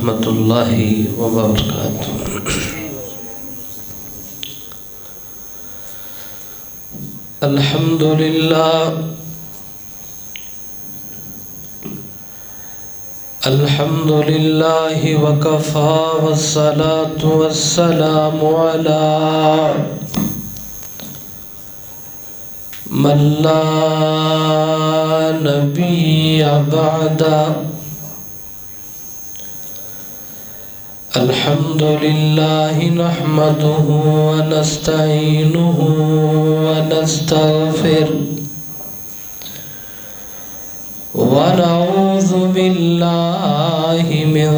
ورحمة الله وبركاته. الحمد لله الحمد لله وكفى والصلاة والسلام على من لا نبي بعده. الحمد لله نحمده ونستعينه ونستغفر ونعوذ بالله من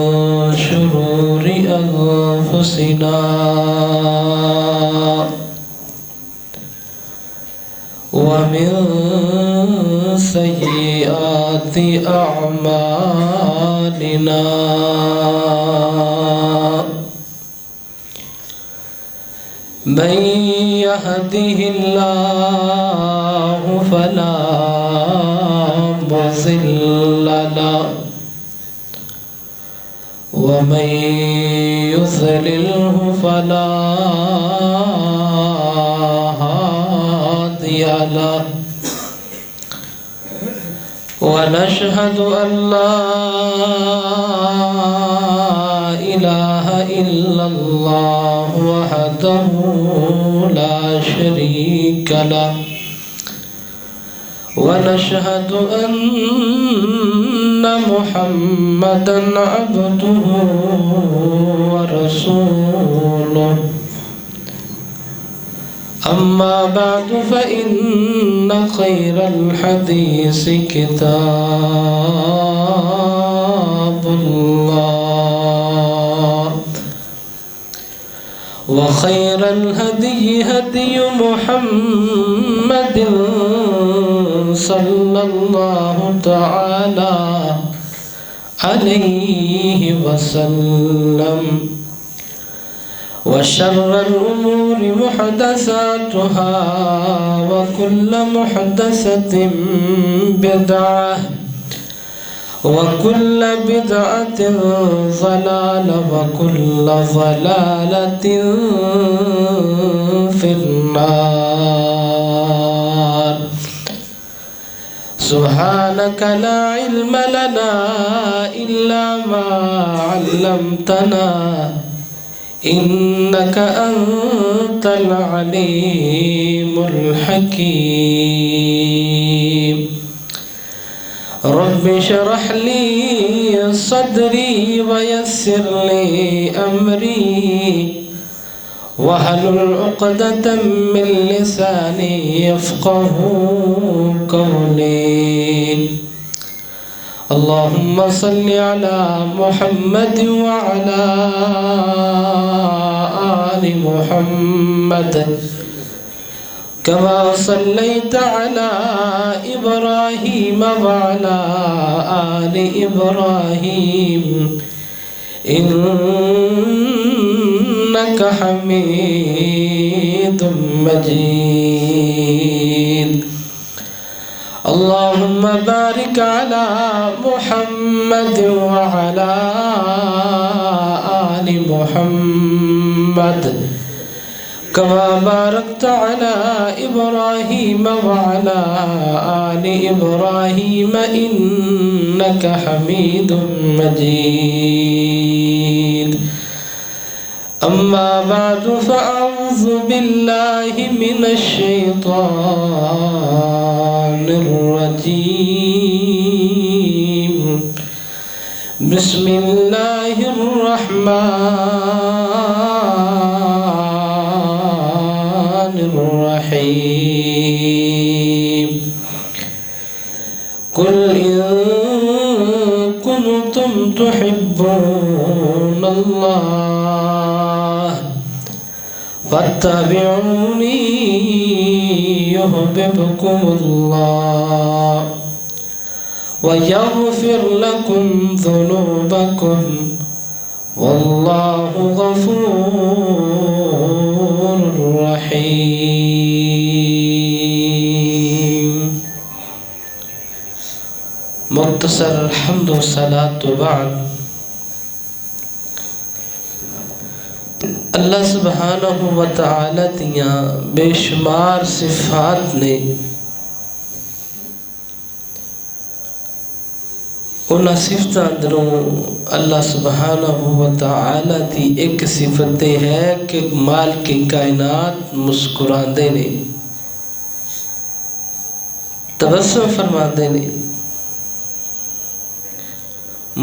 شرور أنفسنا ومن سيئات أعمالنا. من يهده الله فلا مضل له ومن يضلله فلا هادي له. ونشهد أن لا إله إلا الله وحده لا شريك له. ونشهد أن محمدًا عبده ورسوله. أما بعد فإن خير الحديث كتاب الله وخير الهدي هدي محمد صلى الله تعالى عليه وسلم. وشر الأمور محدثاتها وكل محدثة بدعة وكل بدعة ضلالة وكل ضلالة في النار. سبحانك لا علم لنا إلا ما علمتنا إنك أنت العليم الحكيم. رب اشرح لي صدري ويسر لي أمري واحلل عقدة من لساني يفقه قولي. اللهم صل على محمد وعلى آل محمد كما صليت على إبراهيم وعلى آل إبراهيم إنك حميد مجيد. اللهم بارك على محمد وعلى آل محمد كما باركت على إبراهيم وعلى آل إبراهيم إنك حميد مجيد. أما بعد فأعوذ بالله من الشيطان الرجيم. بسم الله الرحمن الرحيم. قل إن كنتم تحبون الله فاتبعوني يحببكم الله ويغفر لكم ذنوبكم والله غفور رحيم. مختصر الحمد والصلاة بعد. اللہ سبحانہ و تعالی دیاں بے شمار صفات نے، انہاں صفتاں اندروں اللہ سبحانہ و تعالی دی ایک صفت ہے کہ مالک کائنات مسکراندے نے، تبسم فرماندے نے۔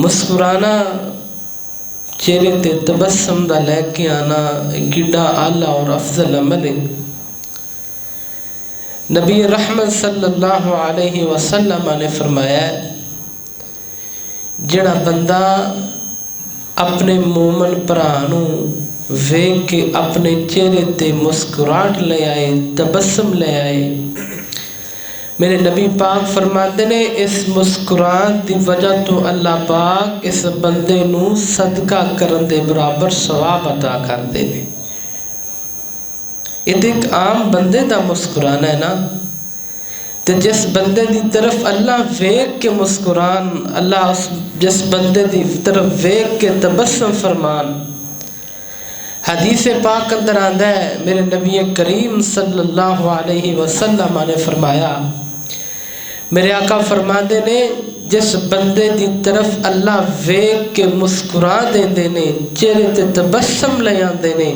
مسکرانا، چہرے تے تبسم دا لے کے آنا ایک کڈا اعلیٰ اور افضل عمل ہے۔ نبی رحمت صلی اللہ علیہ وسلم نے فرمایا ہے، جڑا بندہ اپنے مومن پرانوں ویکھ کے اپنے چہرے تے مسکراہٹ لے آئے، تبسم لے آئے، میرے نبی پاک فرماتے نے اس مسکران دی وجہ تو اللہ پاک اس بندے نو صدقہ کرن دے برابر ثواب عطا کر دے نے۔ یہ ایک عام بندے دا مسکرانا ہے نا، تے جس بندے دی طرف اللہ ویکھ کے مسکران، اللہ جس بندے دی طرف ویکھ کے تبسم فرمان۔ حدیث پاک اندر آندا ہے، میرے نبی کریم صلی اللہ علیہ وسلم نے فرمایا، میرے آقا فرماندے نے جس بندے دی طرف اللہ ویکھ کے مسکرا دیندے نے، چہرے تے تبسم لے آندے نے،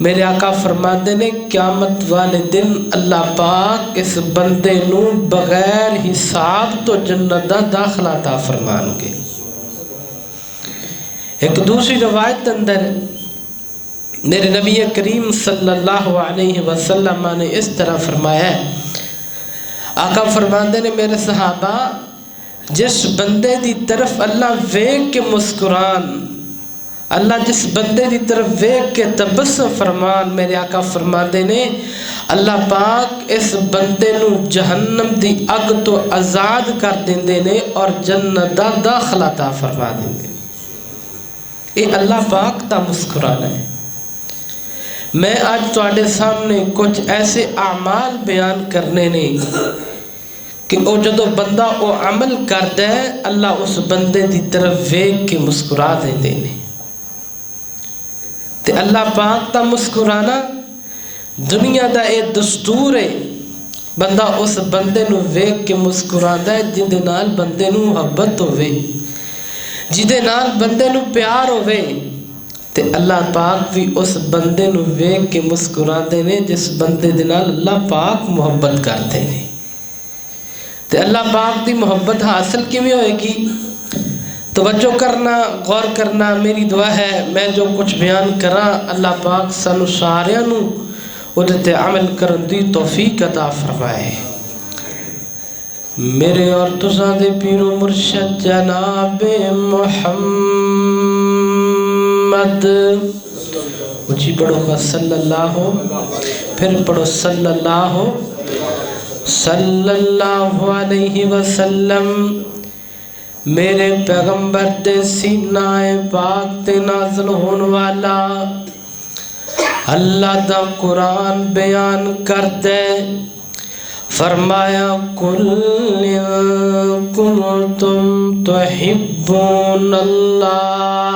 میرے آقا فرماندے نے قیامت والے دن اللہ پاک اس بندے نو بغیر حساب تو جنت دا داخلہ عطا فرمان گے۔ ایک دوسری روایت اندر میرے نبی کریم صلی اللہ علیہ وسلم نے اس طرح فرمایا ہے، آقا فرماندے نے میرے صحابہ، جس بندے دی طرف اللہ ویکھ کے مسکران، اللہ جس بندے دی طرف ویکھ کے تبسم فرمان، میرے آقا فرماندے نے اللہ پاک اس بندے نو جہنم دی اگ تو آزاد کر دیندے نے اور جنت دا داخلہ عطا فرما دیندے۔ یہ اللہ پاک دا مسکرانا ہے۔ میں آج تواڈے سامنے کچھ ایسے اعمال بیان کرنے نے کہ او جدو بندہ او عمل کردا ہے اللہ اس بندے دی طرف ویکھ کے مسکرا دیندے نے۔ تے اللہ پاک دا مسکرانا دنیا دا اے دستور ہے، بندہ اس بندے نو ویکھ کے مسکراندا ہے جن دے نال بندے نو محبت ہوے، جن دے نال بندے نو پیار ہوے، تے اللہ پاک بھی اس بندے نو ویکھ کے مسکراندے نے جس بندے دے نال اللہ پاک محبت کرتے نے۔ تے اللہ پاک دی محبت حاصل کیویں ہوئے گی؟ توجہ کرنا، غور کرنا میری دعا ہے، میں جو کچھ بیان کراں اللہ پاک سانو ساریاں نو اودے تے عمل کرن دی توفیق عطا فرمائے۔ میرے اور تساں دے پیر و مرشد جناب محمد، اونچی پڑھو گا صلی اللہ، پھر پڑھو صلی اللہ علیہ وسلم۔ میرے پیغمبر دے سینہ پاک تے نازل ہون والا اللہ دا قرآن بیان کردے، فرمایا قل ان کنتم تحبون اللہ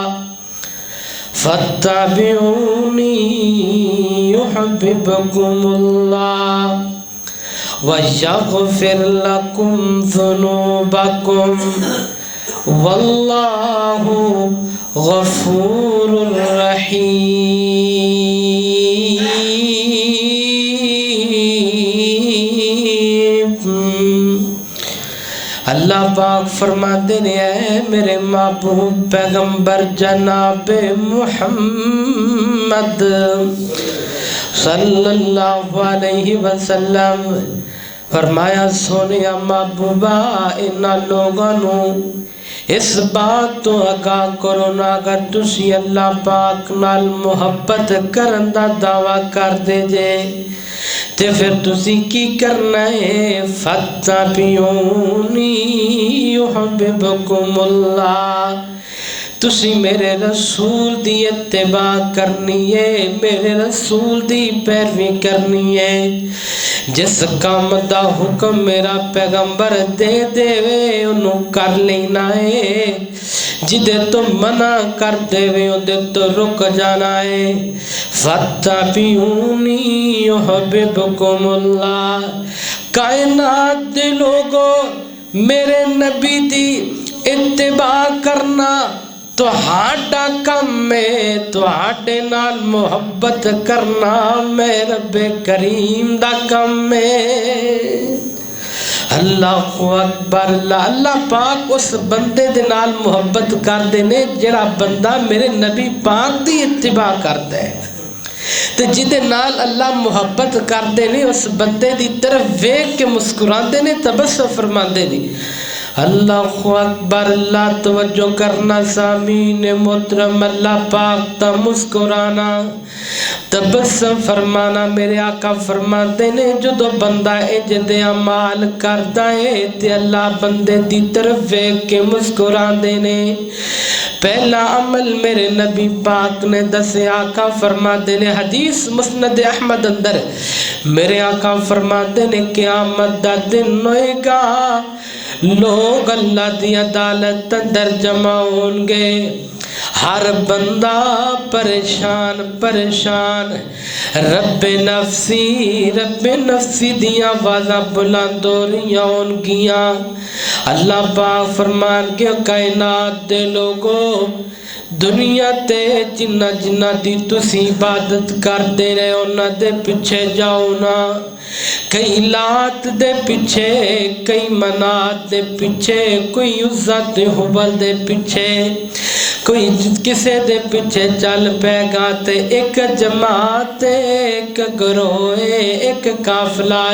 فاتبعونی یحببکم اللہ وَيَغْفِرْ لَكُمْ ذُنُوبَكُمْ وَاللَّهُ غَفُورٌ رَحِيمٌ۔ اللہ پاک فرماتے ہیں میرے محبوب پیغمبر جناب محمد صلی اللہ علیہ وسلم، فرمایا سونیا محبوبہ انہاں لوگاں نو اس بات تو آگاہ کرو نا، اگر تسی اللہ پاک نال محبت کرن دا دعویٰ کر دے جے تے پھر تسی کی کرنا ہے، فَاتَّبِعُونِی یُحْبِبْکُمُ اللہ، تسی میرے رسول دی اتباع کرنی ہے، میرے رسول دی پیروی کرنی ہے، جس کام دا حکم میرا پیغمبر دے دے وے انہوں کر لینا ہے، جدے تو منع کر دے وے اندے تو رک جانا ہے فَاتَّبِعُونِي يُحْبِبْكُمُ اللَّهُ کائنات دے لوگو میرے نبی دی اتباع کرنا تو ہاڈا کم ہے تو ہاڈے نال محبت کرنا میں رب کریم دا کم ہے اللہ اکبر اللہ پاک اس بندے دے نال محبت کر دینے جڑا بندہ میرے نبی پاک دی اتباع کرتا ہے تو جدے نال اللہ محبت کر دینے اس بندے دی طرف ویکھ کے مسکران دینے تبسم فرمان دینے اللہ اکبر اللہ توجہ کرنا سامعین محترم اللہ پاک تا مسکرانا تبسم فرمانا میرے آقا فرماتے نے جدو بندہ اجدے عمال کرتا ہے تے اللہ بندے دی طرف ویکھ کے مسکران دینے پہلا عمل میرے نبی پاک نے دسے آقا فرماتے نے حدیث مسند احمد اندر میرے آقا فرماتے نے قیامت دا دن ہوئے گا لوگ اللہ دی عدالت اندر جمع ہونگے ہر بندہ پریشان پریشان رب نفسی دیاں آوازاں بلند ہو رہیاں ہونگیاں اللہ پاک فرمان کے کائنات دے لوگو دنیا تے جنہ جنہ دی تسی عبادت کر دے رہے انہ دے پیچھے جاؤ نا کئی لات دے پیچھے کئی منات دے پیچھے کوئی عزت حبل دے پیچھے کوئی کسے دے پیچھے چل پے گا تے ایک جماعت ایک گروہ ایک قافلہ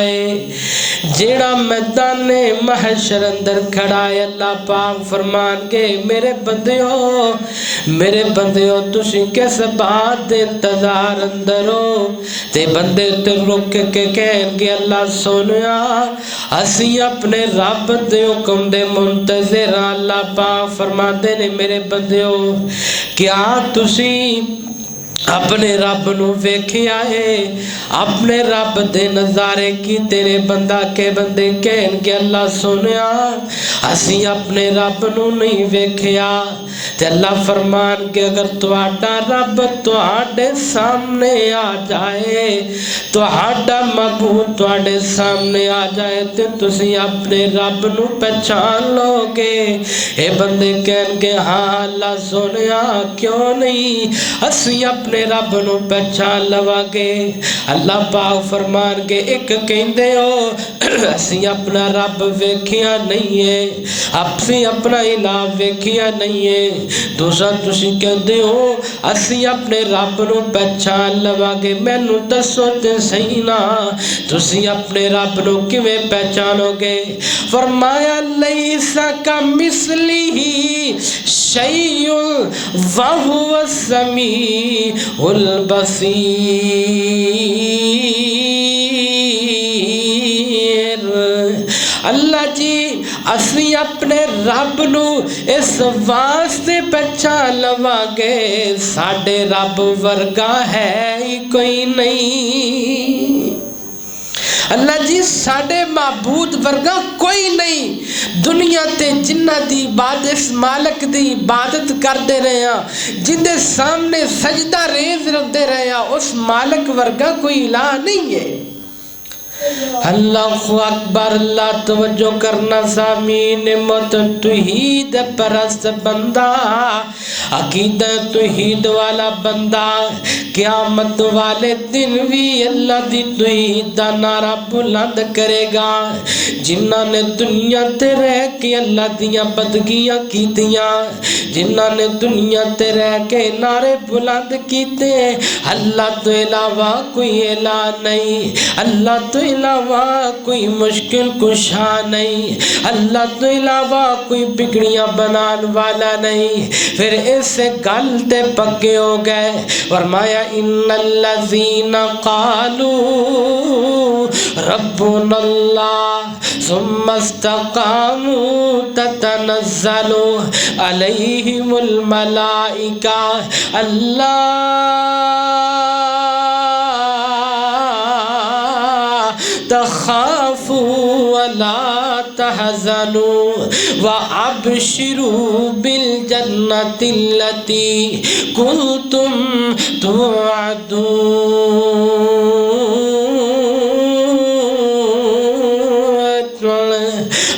جیڑا میدان محشر اندر کھڑا ہے اللہ پاک فرمان کے میرے بندیو تسی کس بات دے انتظار اندر ہو تے بندے تے رک کے کہن گے اللہ سونیا اسی اپنے رب دے حکم دے منتظر اللہ پاک فرماتے نے میرے بندیو کیا تسی اپنے رب نو ویکھیا ہے اپنے رب دے نظارے کی تیرے بندہ کے بندے کہن کہ اللہ سنیا اسی اپنے رب نو نہیں ویکھیا تے اللہ فرمان کہ اگر تہاڈا رب تہاڈے سامنے آ جائے تہاڈا معبود تہاڈے سامنے آ جائے تے تسی اپنے رب نو پہچان لو گے اے بندے کہن کہ ہاں اللہ سنیا کیوں نہیں اسی اپنے رب نو پہچان لوا گے اللہ پاک فرمان کے ایک کہندے ہو اسی اپنا رب ویکھیا نہیں ہے اسی اپنا الہ ویکھیا نہیں ہے دوسرا تسی کہندے ہو اسی اپنے رب نو پہچان لوا گے مینوں دسو تے صحیح نا تسی اپنے رب نو کیویں پہچانو گے فرمایا لیس کمثلہ شیء وہو السمیع البصیر اللہ جی اسی اپنے رب نو اس واسطے پہچان لوا گے ساڈے رب ورگا ہے ہی کوئی نہیں اللہ جی ساڈے معبود ورگا کوئی نہیں دنیا تے جنہ دی عبادت اس مالک دی عبادت کر دے رہے ہیں جن دے سامنے سجدہ ریز رکھ دے رہے ہیں اس مالک ورگا کوئی الہ نہیں ہے اللہ اکبر اللہ توجہ کرنا سامعین محترم توحید پرست بندہ عقیدہ توحید والا بندہ قیامت والے دن بھی اللہ دی توحید دا نعرہ بلند کرے گا جنہاں نے دنیا تے رہ کے اللہ دیاں بدگیاں کیتیاں جنہاں نے دنیا تے رہ کے نعرے بلند کیتے اللہ تو علاوہ کوئی الہ نہیں اللہ تو علاوہ کوئی مشکل کشا نہیں اللہ تو علاوہ کوئی بگڑیاں بنان والا نہیں پھر اس سے گلتے پکے ہو گئے فرمایا ان الذین قالوا ربنا اللہ ثم استقاموا تتنزل علیہم الملائکہ اللہ تخافوا ولا تحزنوا وابشروا بالجنة التي كنتم توعدون۔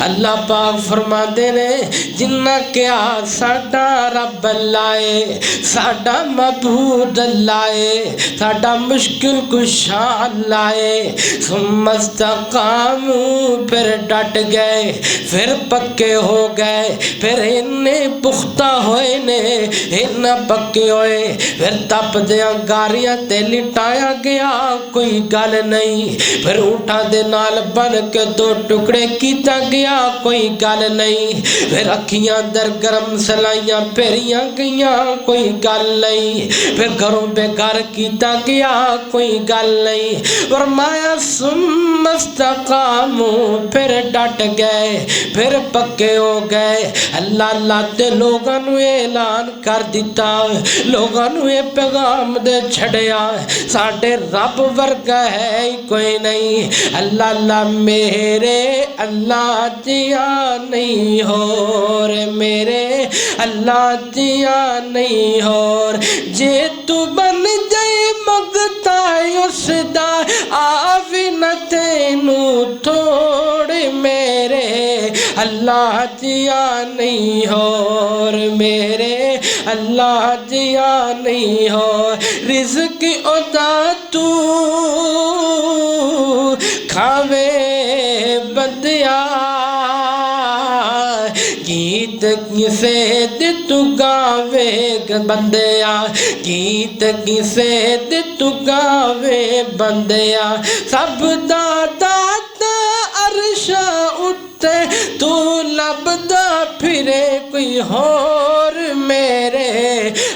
اللہ پاک فرماتے نے جنہ کیا ساڈا رب اللہ ہے، ساڈا معبود اللہ ہے، ساڈا مشکل کشا اللہ ہے، ثم استقاموا پھر ڈٹ گئے، پھر پکے ہو گئے، پھر انہیں پختہ ہوئے نے انہیں پکے ہوئے، پھر تپ دیاں گاریاں تے لٹایا گیا کوئی گل نہیں، پھر اٹھا دے نال بن کے دو ٹکڑے کیتا گیا کوئی گل نہیں، پھر اکھیاں در گرم سلائیاں پھیریاں گئیاں کوئی گل نہیں، پھر گھروں بے گھر کیتا گیا کوئی گل نہیں۔ فرمایا ثم استقاموا پھر ڈٹ گئے، پھر پکے ہو گئے۔ اللہ اللہ تے لوگاں نو اعلان کر دیتا، لوگاں نو یہ پیغام دے چھڑیا ساڈے رب ورگا ہے ہی کوئی نہیں۔ اللہ اللہ میرے اللہ جیاں نہیں ہور، میرے اللہ جیاں نہیں ہور، جے تو بن جائے مگتا اس دا آوی نہ تینو تھوڑ، میرے اللہ جیاں نہیں ہور، میرے اللہ جیاں نہیں ہور، رزق ادا تو کھاوے بندیا، گیت کسے تو گاوے بندیا، گیت کسے تو گاوے بندیا، سب دا داتا عرشا اٹھتے تو لبدا پھرے کوئی ہور، میرے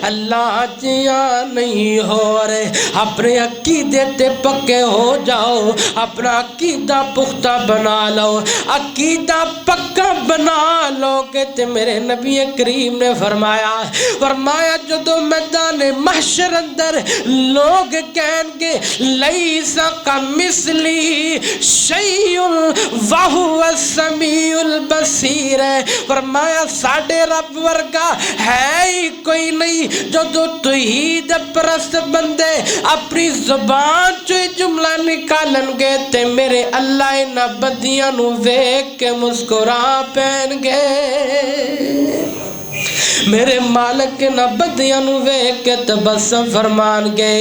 اللہ جیاں نہیں ہو رہے۔ اپنے عقیدے تے پکے ہو جاؤ، اپنا عقیدہ پختہ بنا لو، عقیدہ پکا بنا لو کہ میرے نبی کریم نے فرمایا جدو میدان محشر اندر لوگ کہیں گے لیسا کمثلی شیء وہو السمیع البصیر، فرمایا ساڈے رب ورگا ہے ہی کوئی نہیں۔ جدو توحید پرست بندے اپنی زبان چو جملہ نکالن گے تے میرے اللہ انہاں بدیاں نو ویکھ کے مسکرا پین گے، میرے مالک نہ بدیاں نو ویکھ کے تبسم فرمان گے۔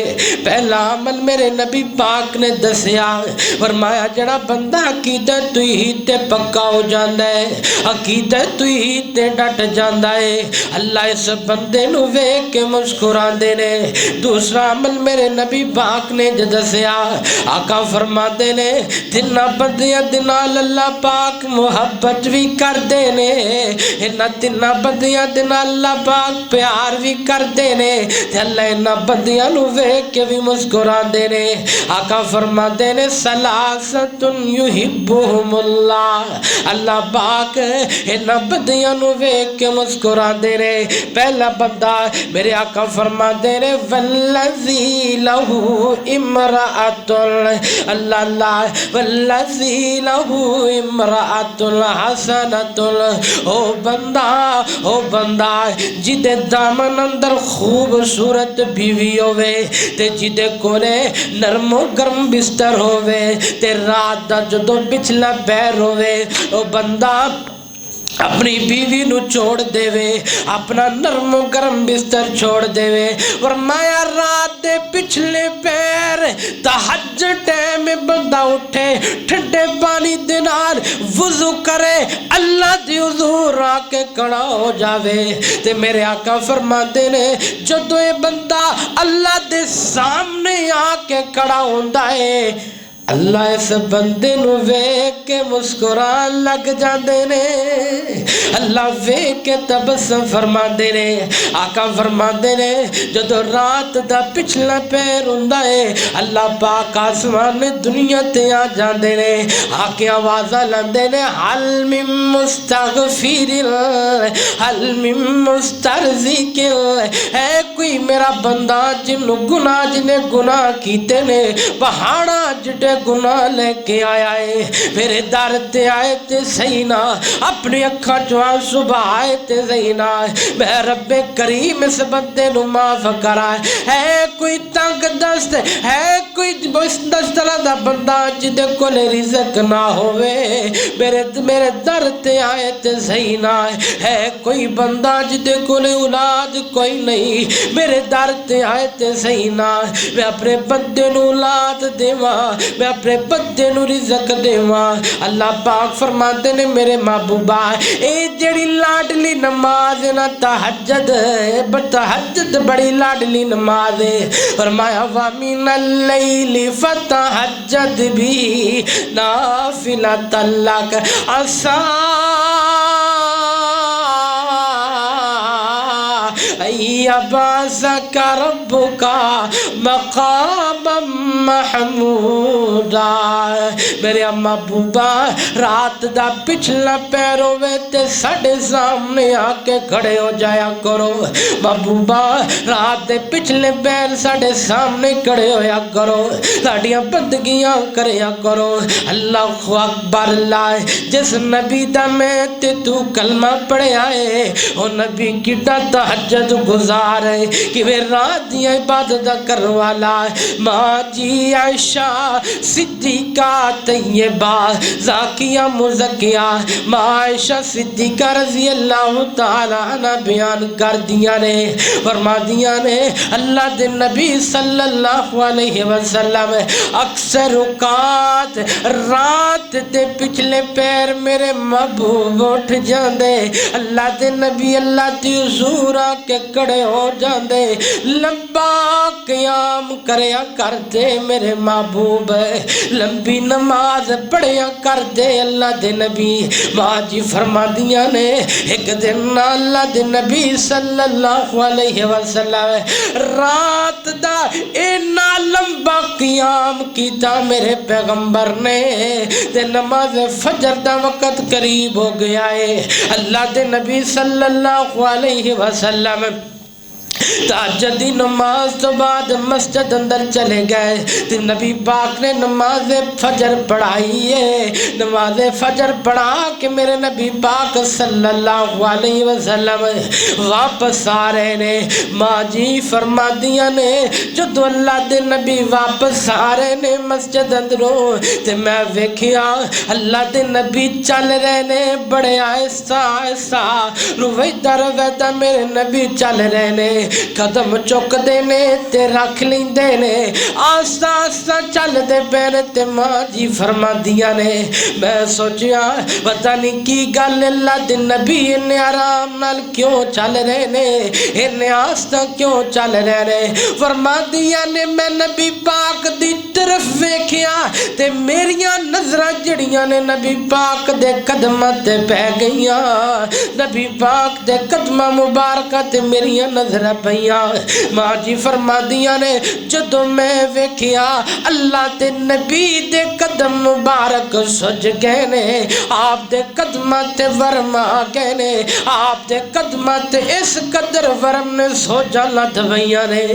پہلا عمل میرے نبی پاک نے دسیا، فرمایا جڑا بندہ عقیدہ توحید تے پکا ہو جاندا ہے، عقیدہ توحید تے ڈٹ جاندا ہے، اللہ اس بندے نو ویکھ کے مسکراندے نے۔ دوسرا عمل میرے نبی پاک نے دسیا، آقا فرماتے نے جنہ بندیاں دے نال اللہ پاک محبت بھی کر دے نے، انہاں تنہ بندیاں دے نال اللہ پاک پیار بھی کر دے نے، اللہ انہاں بندیاں نو ویکھ کے بھی مسکرا دے نے۔ آقا فرما دے نے ثلاثۃ یحبہم اللہ، اللہ پاک انہاں بندیاں نو ویکھ کے مسکرا دے نے۔ پہلا بندہ میرے آقا فرما دے نے والذی لہ امرأۃ، اللہ اللہ والذی لہ امرأۃ حسنۃ، او بندہ جدے دامن اندر خوبصورت بیوی ہوئے تے جدے کولے نرم و گرم بستر ہوئے تے رات دا جدو پچھلا پیر ہوئے، او بندہ اپنی بیوی نو چھوڑ دے وے، اپنا نرم و گرم بستر چھوڑ دے وے، فرمایا رات دے پچھلے پیر تہجد ٹائم میں بندہ اٹھے، ٹھنڈے پانی دے نال وضو کرے، اللہ دی حضور آ کے کھڑا ہو جاوے تے میرے آقا فرماتے نے جدو یہ بندہ اللہ دے سامنے آ کے کھڑا ہوندا ہے، اللہ اس بندے نو ویکھ کے مسکران لگ جاندے نے، اللہ ویکھ کے تبسم فرما دے نے۔ آقا فرما دے نے جدو رات دا پچھلا پیر ہوندا ہے، اللہ پاک آسمان دنیا تے آ جاندے نے، آ کے آوازاں لاندے نے حل من مستغفر حل من مسترزق، ہے کوئی میرا بندہ جنوں گناہ جنے گناہ کیتے نے پہاڑا جڑے گناہ لے کے آیا ہے میرے در تے آئے تے صحیح نہ اپنی اکھاں چوں آنسو بہائے تے صحیح نہ میں رب کریم اس بندے نو معاف کرائے ہے کوئی تنگ دست ہے کوئی دست دا بندہ جدے کول رزق نہ ہوئے میرے در تے آئے تے صحیح نہ ہے کوئی بندہ جدے کول اولاد کوئی نہیں میرے در تے آئے تے صحیح نہ میں اپنے بندے نو اولاد دیواں میں اپنے بندے نو رزق دیواں اللہ پاک فرماتے نے میرے محبوبہ اے جڑی لاڈلی نماز نا تہجد تہجد بڑی لاڈلی نماز ہے فرمایا وَمِنَ اللَّيْلِ فَتَہجد بھی نافلۃ لک عسیٰ یبعثک ربک مقاما محمودا میرے محبوبہ رات دا پچھلا پیر ہوئے تے ساڑھے سامنے آکے کھڑے ہو جایا کرو محبوبہ رات دے پچھلے پیر ساڑھے سامنے کھڑے ہویا کرو ساڑھیاں بندگیاں کریا کرو اللہ اکبر اللہ جس نبی دا میں تے تو کلمہ پڑھے آئے وہ نبی کی تہجد گزار ہے کہ وہ رات دی عبادت کروالا ہے ماں جی عائشہ صدیقہ طیبہ زاکیہ مزکیہ ماں عائشہ صدیقہ رضی اللہ تعالیٰ عنہ بیان کر دیا نے فرما دیا نے اللہ دے نبی صلی اللہ علیہ وسلم اکثر اوقات رات دے پچھلے پیر میرے محبوب اٹھ جاندے اللہ دے نبی اللہ دی حضور آکے کڑے ہو جاندے لمبا قیام کریا کر دے میرے محبوب لمبی نماز پڑھیا کر دے اللہ دے نبی ماں جی فرما دیا نے ایک دن اللہ دے نبی صلی اللہ علیہ وسلم رات دا اینا لمبا قیام کیتا میرے پیغمبر نے تے نماز فجر دا وقت قریب ہو گیا ہے اللہ دے نبی صلی اللہ علیہ وسلم تہجد نماز تو بعد مسجد اندر چلے گئے تو نبی پاک نے نماز فجر پڑھائی ہے نماز فجر پڑھا کہ میرے نبی پاک صلی اللہ علیہ وسلم واپس آ رہے نے ماں جی فرما دیا نے جدو اللہ دے نبی واپس آ رہے نے مسجد اندروں تے میں ویکھیا اللہ دے نبی چل رہے نے بڑے آہستہ آہستہ رویدہ رویدہ میرے نبی چل رہے نے قدم چک دینے تے رکھ لیندے نے آستا آستا چل دے پینے تے ماں جی فرما دیا نے میں سوچیا پتہ نہیں کی گل اللہ دے نبی انہیں آرام نال کیوں چل رہے نے انہیں آستا کیوں چل رہے نے فرما دیا نے میں نبی پاک دی طرف ویکھیا تے میریاں نظرہ جڑیاں نے نبی پاک دے قدمہ تے پہ گئیاں نبی پاک دے قدمہ مبارکہ تے میریاں نظرہ پہیاں ماں جی فرما دیا نے جدو میں ویکھیا اللہ دے نبی دے قدم مبارک سج گئے نے آپ دے قدمہ تے ورم آ گئے نے آپ دے قدمہ تے اس قدر ورم نے سوجا لدھویاں نے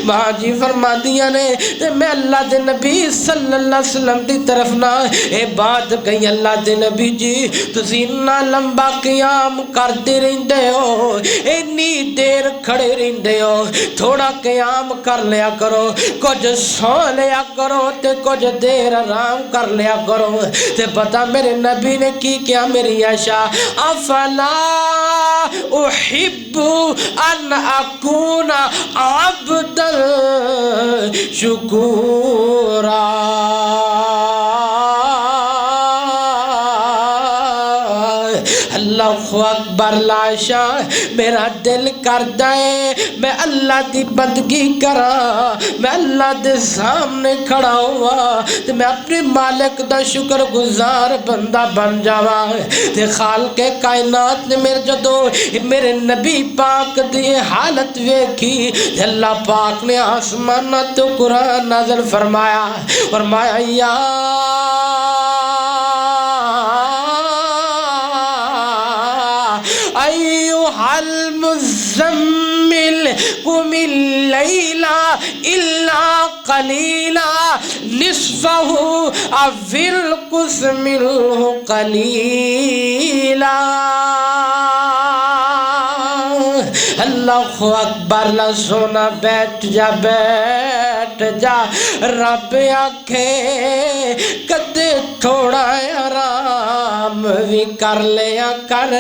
ماں جی فرما دیا نے تے میں اللہ دے نبی صلی اللہ علیہ وسلم دی طرف نہ اے بات کہی اللہ دے نبی جی تسی اتنا لمبا قیام کرتے رہندے ہو اتنی دیر کھڑے رہندے ہو تھوڑا قیام کر لیا کرو کچھ سو لیا کرو تے کچھ دیر آرام کر لیا کرو تے پتہ میرے نبی نے کی کیا میری عائشہ افلا احب ان اکون عبدا شکورا اللہ اکبر لاشا میرا دل کردہ ہے میں اللہ دی بندگی کرا میں اللہ دے سامنے کھڑا ہوا تے میں اپنے مالک دا شکر گزار بندہ بن جاوا تے خالق کائنات نے میرے جدو میرے نبی پاک دی حالت ویکھی اللہ پاک نے آسمانہ تو قرآن نازل فرمایا یا ایوہ المزمل قم اللیل الا قلیلا نصفہ او انقص منہ قلیلا۔ اللہ اکبر، لا سونا بیٹھ جا رب آکھے کدے تھوڑا آرام بھی کر لیا کر،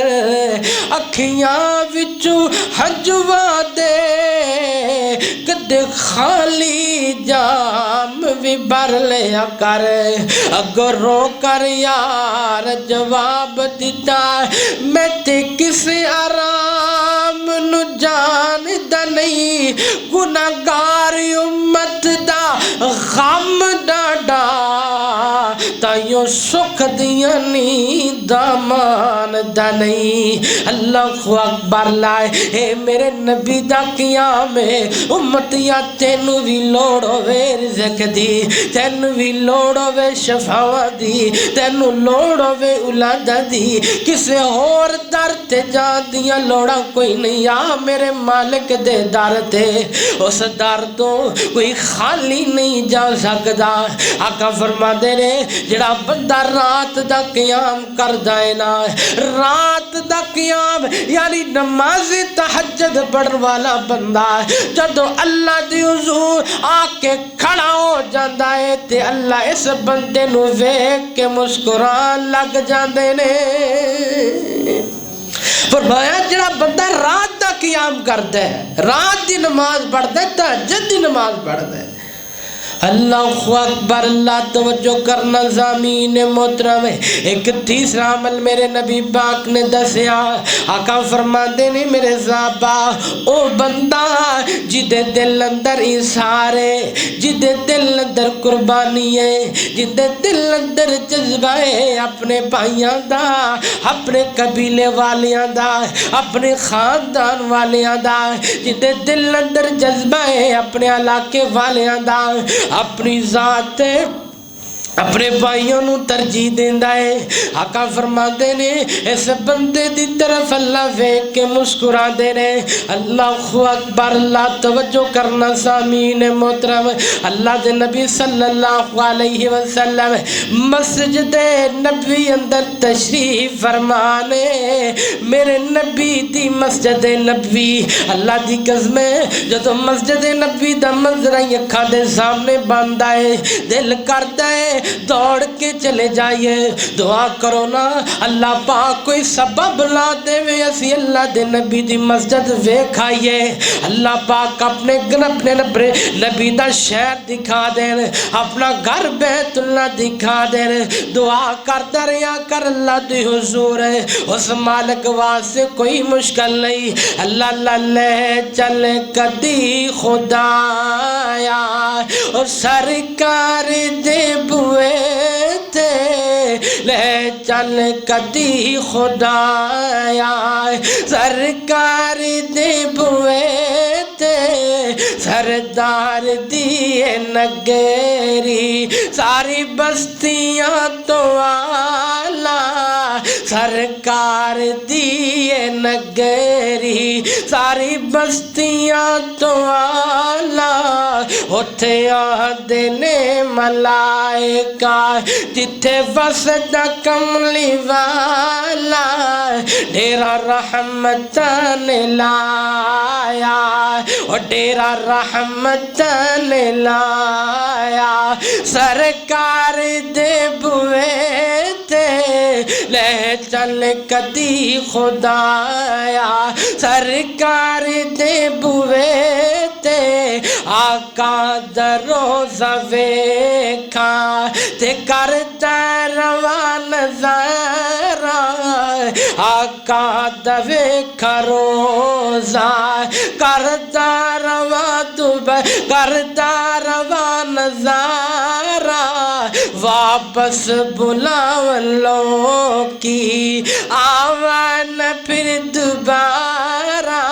اکھیاں وچوں ہنجواں دے کدے خالی جام بھی بھر لیا کر۔ اگوں رو کر یار جواب دیتا میں تے کسے آرام نو جاندا نہیں، گناہگار امت دا غم ڈاڈا تائیوں سکھ دیاں نینداں ماندا نہیں۔ اللہ اکبر، لائے اے میرے نبی دا قیام ہے، امتیاں تینوں بھی لوڑ ہوے رزق دی، تینوں بھی لوڑ ہوے شفاء دی، تینوں لوڑ ہوے اولاد دی، کسے اور در تے جان دیاں لوڑاں کوئی نہیں، آ میرے مالک دے در تے، اس در تو کوئی خالی نہیں جا سکدا۔ آقا فرما دے نے جڑا بندہ رات دا قیام کردا ہے نا، رات دا قیام یعنی نماز تہجد پڑھن والا بندہ جدو اللہ دی حضور آ کے کھڑا ہو جاندا ہے تے اللہ اس بندے نو ویکھ کے مسکران لگ جاندے نے۔ فرمایا جڑا بندہ رات دا قیام کردا ہے، رات دی نماز پڑھدا ہے، تہجد دی نماز پڑھدا ہے، اللہ اکبر، اللہ توجہ کرنا زمین محترم ہے۔ ایک تیسرا عمل میرے نبی پاک نے دسیا، آقا فرماتے نے میرے صحابہ او بندہ جدے دل اندر انسارے، جدے دل اندر قربانی ہے، جدے دل اندر جذبہ ہے اپنے بھائیاں دا، اپنے قبیلے والیاں دا، اپنے خاندان والیاں دا، جدے دل اندر جذبہ ہے اپنے علاقے والیاں دا، اپنی ذات اپنے بھائیوں نو ترجیح دیندا ہے۔ آقا فرماتے نے اس بندے دی طرف اللہ ویکھ کے مسکرا دے نے۔ اللہ اکبر، اللہ توجہ کرنا سامعین محترم، اللہ دے نبی صلی اللہ علیہ وسلم مسجد نبی اندر تشریف فرمانے، میرے نبی دی مسجد نبی، اللہ دی قسم جدو مسجد نبی دا منظر اکھاں دے سامنے بندا ہے، دل کردا ہے دوڑ کے چلے جائیے، دعا کرو نا اللہ پاک کوئی سبب لا دے وے اسی اللہ دے نبی دی مسجد ویکھ آئیے، اللہ پاک اپنے نبی دا شہر دکھا دین، اپنا گھر بیت اللہ دکھا دین، دعا کرتا رہیا کر اللہ دی حضور ہے، اس مالک واسطے کوئی مشکل نہیں، اللہ لے چل کدی خدایا اور سرکار دے بوئے تے لے چل کدی خدایا، سرکار دے بوئے تے سردار دی نگری، ساری بستیاں تو آلہ سرکار دی نگری، ساری بستیاں تو آلہ اتھے آدھے نے ملائکہ جتھے وسدا کملی والا ڈیرا رحمتاں لایا، اور ڈیرا رحمتاں لایا، سرکار دے بوئے تے لے چل کدی خدایا، سرکار دے بوئے تے آقا دا روزہ ویکھاں تے کرتا روان نظارہ، آقا دا ویکھا روزہ کرتا روان نظارہ، واپس بلاون لوکی آوان پھر دوبارہ،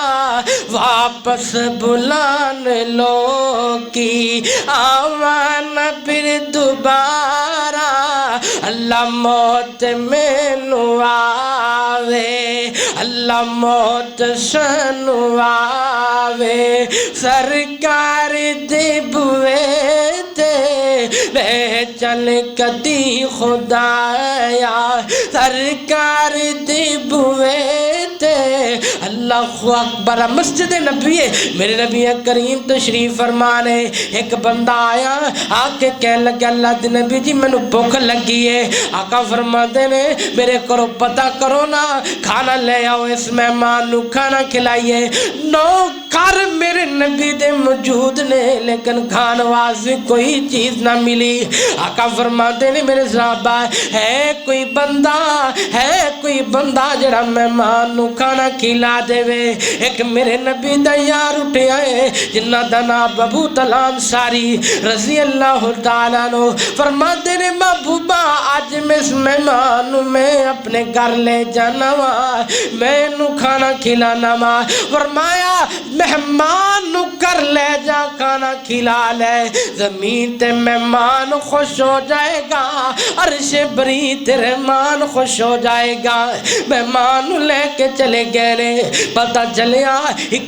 واپس بلان لوکی آوان پھر دوبارہ، اللہ اللہ موت مینو آوے اللہ موت سانو آوے سرکار دی بوے تے لے چل کدی خدایا سرکار دی بوے تے اللہ اکبر مسجد نبی میرے نبی کریم تشریف فرمانے ایک بندہ آیا آ کے کہنے لگا اللہ دے نبی جی میں نو بھوک لگی ہے آقا فرماتے نے میرے کرو پتہ کرو نا کھانا لے آؤ اس مہمان نو کھانا کھلائیے نو کر میرے نبی دے موجود نے لیکن کھان واسطے کوئی چیز نہ ملی آقا فرماتے نے میرے صحابہ ہے کوئی بندہ جڑا مہمان نو کھانا کھلا دے وے ایک میرے نبی دا یار اٹھے آئے جنہ دا نام ابو طلحہ انصاری رضی اللہ تعالیٰ عنہ فرماتے نے محبوبہ آج میں اس مہمان نو میں اپنے گھر لے جانا وا میں نو کھانا کھلانا وا فرمایا مہمان نو کر لے جا کھانا کھلا لے زمین تے مہمان خوش ہو جائے گا عرش بری تیرے مان خوش ہو جائے گا مہمان لے کے چلے گئے پتہ چلیا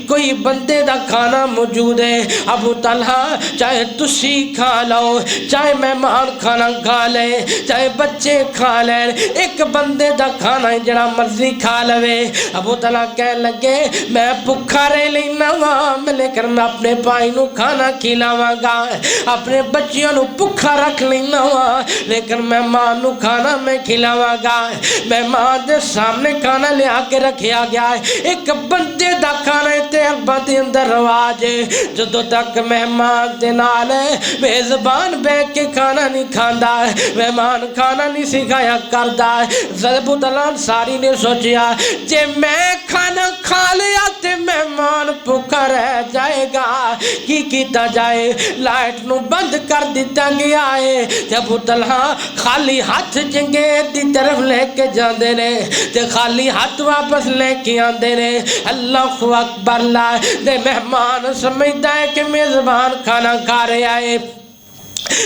کوئی بندے دا کھانا موجود ہے ابو طلحہ چاہے تسی کھا لو چاہے مہمان کھانا کھا لے چاہے بچے کھا لے ایک بندے دا کھانا جڑا مرضی کھا لے ابو طلحہ کہنے لگے میں بھکھا رہ لینا وا لیکن میں اپنے بھائی نو کھانا کھلاواں گا اپنے بچیوں نو بھکھا رکھ لینا وا لیکن مہمان نو کھانا میں کھلاواں گا مہمان دے سامنے کھانا لے آ کے رکھیا گیا ہے ایک بندے دا کھانا تے اکبر دے اندر رواج ہے جدو تک مہمان دے نال میزبان بیٹھ کے کھانا نہیں کھاندا مہمان کھانا نہیں سکھایا کردا ابو طلحہ انصاری نے سوچیا جے میں کھانا کھا لیا تے مہمان بھوکا رہ جائے گا کی کیتا جائے لائٹ نو بند کر دیتا گیا ہے تے ابو طلحہ خالی ہاتھ جنگیر دی طرف لے کے جاندے نے تے خالی ہاتھ واپس لے کے آندے نے اللہ اکبر دے مہمان سمجھتا ہے کہ میزبان کھانا کھا رہے آئے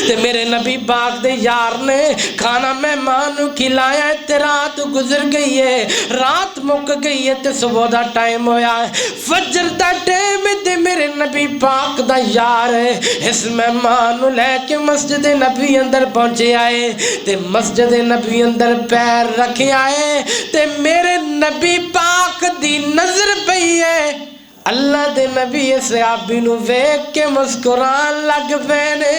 تے میرے نبی پاک دے یار نے کھانا مہمان کھلایا ہے تے رات گزر گئی ہے رات مک گئی ہے تے صبح دا ٹائم ہویا ہے فجر دا ٹائم تے میرے نبی پاک دا یار ہے اس مہمان لے کے مسجد نبی اندر پہنچے آئے تے مسجد نبی اندر پیر رکھے آئے تے میرے نبی پاک دی نظر پئی ہے اللہ دے نبی صحابی نو ویکھ کے مسکران لگ پینے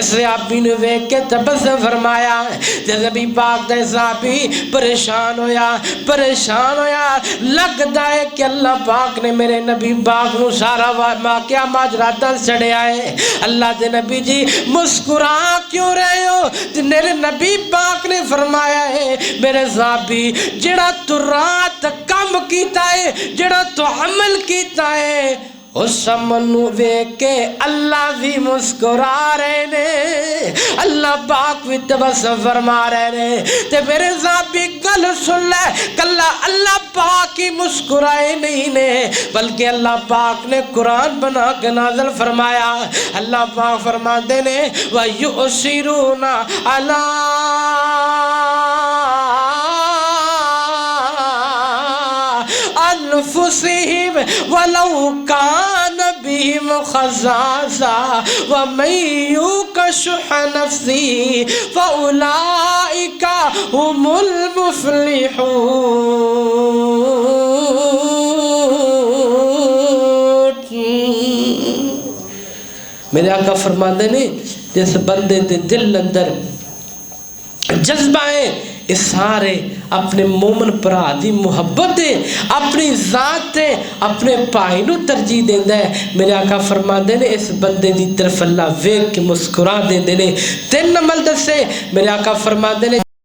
صحابی نو ویکھ کے تبسم فرمایا تے نبی پاک دے صحابی پریشان ہویا لگدا ہے کہ اللہ پاک نے میرے نبی پاک نو سارا واقعہ ماجرا دس چڑھیا ہے اللہ دے نبی جی مسکرا کیوں رہے ہو تے میرے نبی پاک نے فرمایا ہے میرے صحابی جڑا تو رات کم کیتا ہے جڑا تو عمل کیتا ہے اس عمل نو ویکھ کے اللہ بھی مسکرا رہے نے اللہ پاک بھی تبسم فرما رہے نے تے میرے صحابی گل سن لے کلا اللہ پاک ہی مسکرائے نہیں نے بلکہ اللہ پاک نے قرآن بنا کے نازل فرمایا اللہ پاک فرماتے نے وَيُؤْثِرُونَ عَلَىٰ أنفسهم ولو كان بهم خصاصة ومن يوق شح نفسه فأولئك هم المفلحون میرے آقا فرماتے نے جس بندے دے دل اندر جذبہ ہے اس سارے اپنے مومن پرا دی محبت ہے اپنی ذات ہے اپنے پائی نو ترجیح دیندا ہے میرے آقا فرماندے نے اس بندے دی طرف اللہ ویکھ کے مسکرا دیندے نے تین عمل دسے میرے آقا فرماندے نے